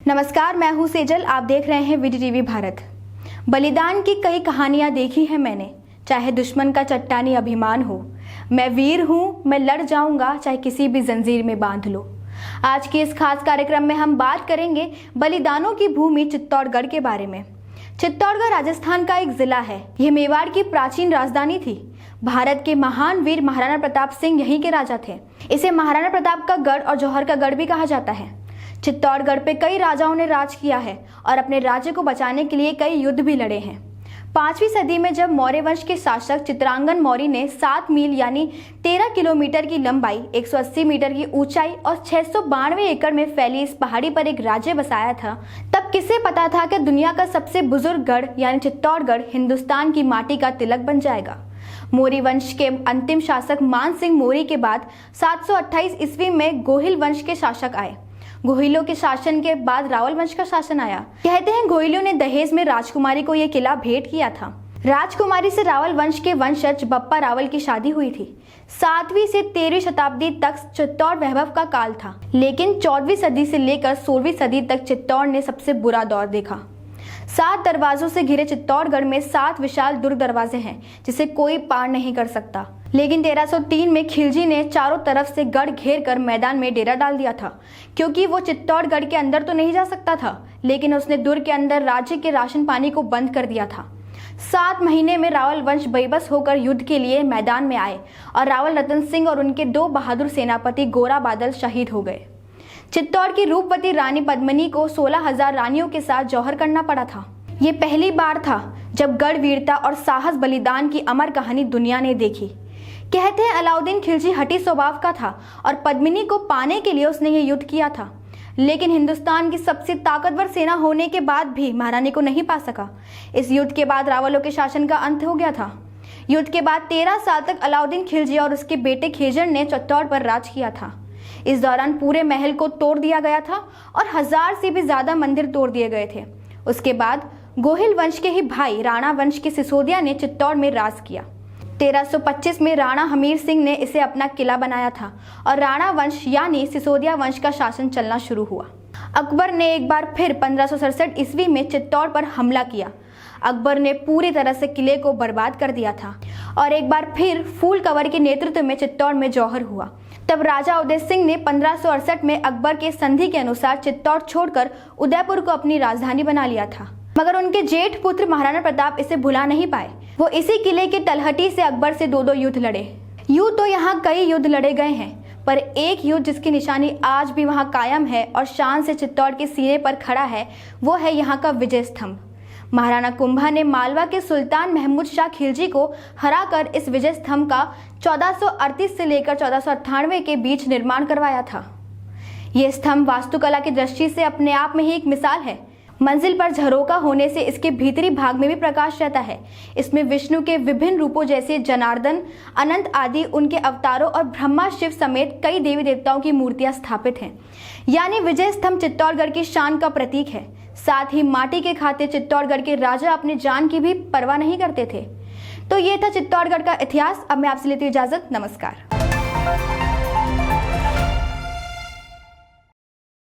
नमस्कार, मैं हूं सेजल। आप देख रहे हैं वीटीवी भारत। बलिदान की कई कहानियां देखी हैं मैंने, चाहे दुश्मन का चट्टानी अभिमान हो। मैं वीर हूं, मैं लड़ जाऊंगा, चाहे किसी भी जंजीर में बांध लो। आज के इस खास कार्यक्रम में हम बात करेंगे बलिदानों की भूमि चित्तौड़गढ़ के बारे में। चित्तौड़गढ़ राजस्थान का एक जिला है। यह मेवाड़ की प्राचीन राजधानी थी। भारत के महान वीर महाराणा प्रताप सिंह यहीं के राजा थे। इसे महाराणा प्रताप का गढ़ और जौहर का गढ़ भी कहा जाता है। चित्तौड़गढ़ पे कई राजाओं ने राज किया है और अपने राज्य को बचाने के लिए कई युद्ध भी लड़े हैं। 5वीं सदी में जब मौर्य वंश के शासक चित्रांगन मौर्य ने 7 मील यानी 13 किलोमीटर की लंबाई, 180 मीटर की ऊंचाई और 692 एकड़ में फैली इस पहाड़ी पर एक राज्य बसाया था, तब किसे पता था कि दुनिया का सबसे बुजुर्ग गढ़ यानी चित्तौड़गढ़ हिंदुस्तान की माटी का तिलक बन जाएगा। मौर्य वंश के अंतिम शासक मान सिंह मौर्य के बाद 728 ईस्वी में गोहिल वंश के शासक आए। गोहिलों के शासन के बाद रावल वंश का शासन आया। कहते हैं गोहिलों ने दहेज में राजकुमारी को यह किला भेंट किया था। राजकुमारी से रावल वंश के वंशज बप्पा रावल की शादी हुई थी। 7वीं से 13वीं शताब्दी तक चित्तौड़ वैभव का काल था, लेकिन 14वीं सदी से लेकर 16वीं सदी तक चित्तौड़ ने सबसे बुरा दौर देखा। 7 दरवाजों से घिरे चित्तौड़गढ़ में 7 विशाल दुर्ग दरवाजे हैं, जिसे कोई पार नहीं कर सकता। लेकिन 1303 में खिलजी ने चारों तरफ से गढ़ घेर कर मैदान में डेरा डाल दिया था, क्योंकि वो चित्तौड़गढ़ के अंदर तो नहीं जा सकता था, लेकिन उसने दुर्ग के अंदर राज्य के राशन पानी को बंद कर दिया था। 7 महीने में रावल वंश बेबस होकर युद्ध के लिए मैदान में आए और रावल रतन सिंह और उनके 2 बहादुर सेनापति गोरा बादल शहीद हो गए। चित्तौड़ की रूपवती रानी पद्मिनी को 16,000 रानियों के साथ जौहर करना पड़ा था। ये पहली बार था जब गढ़ वीरता और साहस बलिदान की अमर कहानी दुनिया ने देखी। कहते हैं अलाउद्दीन खिलजी हठी स्वभाव का था और पद्मिनी को पाने के लिए उसने ये युद्ध किया था, लेकिन हिंदुस्तान की सबसे ताकतवर सेना होने के बाद भी महारानी को नहीं पा सका। इस युद्ध के बाद रावलों के शासन का अंत हो गया था। युद्ध के बाद 13 साल तक अलाउद्दीन खिलजी और उसके बेटे खेजर ने चित्तौड़ पर राज किया था। इस दौरान पूरे महल को तोड़ दिया गया था और 1000 से भी ज्यादा मंदिर तोड़ दिए गए थे। उसके बाद गोहिल वंश के ही भाई राणा वंश के सिसोदिया ने चित्तौड़ में राज किया। 1325 में राणा हमीर सिंह ने इसे अपना किला बनाया था और राणा वंश यानी सिसोदिया वंश का शासन चलना शुरू हुआ। अकबर ने एक बार फिर 1567 ईस्वी में चित्तौड़ पर हमला किया। अकबर ने पूरी तरह से किले को बर्बाद कर दिया था और एक बार फिर फूल कंवर के नेतृत्व में चित्तौड़ में जौहर हुआ। तब राजा उदय सिंह ने 1568 में अकबर के संधि के अनुसार चित्तौड़ छोड़कर उदयपुर को अपनी राजधानी बना लिया था, मगर उनके जेठ पुत्र महाराणा प्रताप इसे भुला नहीं पाए। वो इसी किले के तलहटी से अकबर से 2 युद्ध लड़े। यूं तो यहाँ कई युद्ध लड़े गए हैं, पर एक युद्ध जिसकी निशानी आज भी वहाँ कायम है और शान से चित्तौड़ के सीने पर खड़ा है, वो है यहाँ का विजय स्तंभ। महाराणा कुंभा ने मालवा के सुल्तान महमूद शाह खिलजी को हराकर इस विजय स्तंभ का 1438 से लेकर 1498 के बीच निर्माण करवाया था। ये स्तंभ वास्तुकला की दृष्टि से अपने आप में ही एक मिसाल है। मंजिल पर झरोका होने से इसके भीतरी भाग में भी प्रकाश रहता है। इसमें विष्णु के विभिन्न रूपों जैसे जनार्दन, अनंत आदि उनके अवतारों और ब्रह्मा शिव समेत कई देवी देवताओं की मूर्तियां स्थापित हैं। यानी विजय स्तंभ चित्तौड़गढ़ की शान का प्रतीक है। साथ ही माटी के खातिर चित्तौड़गढ़ के राजा अपनी जान की भी परवाह नहीं करते थे। तो ये था चित्तौड़गढ़ का इतिहास। अब मैं आपसे लेती हूँ इजाजत। नमस्कार।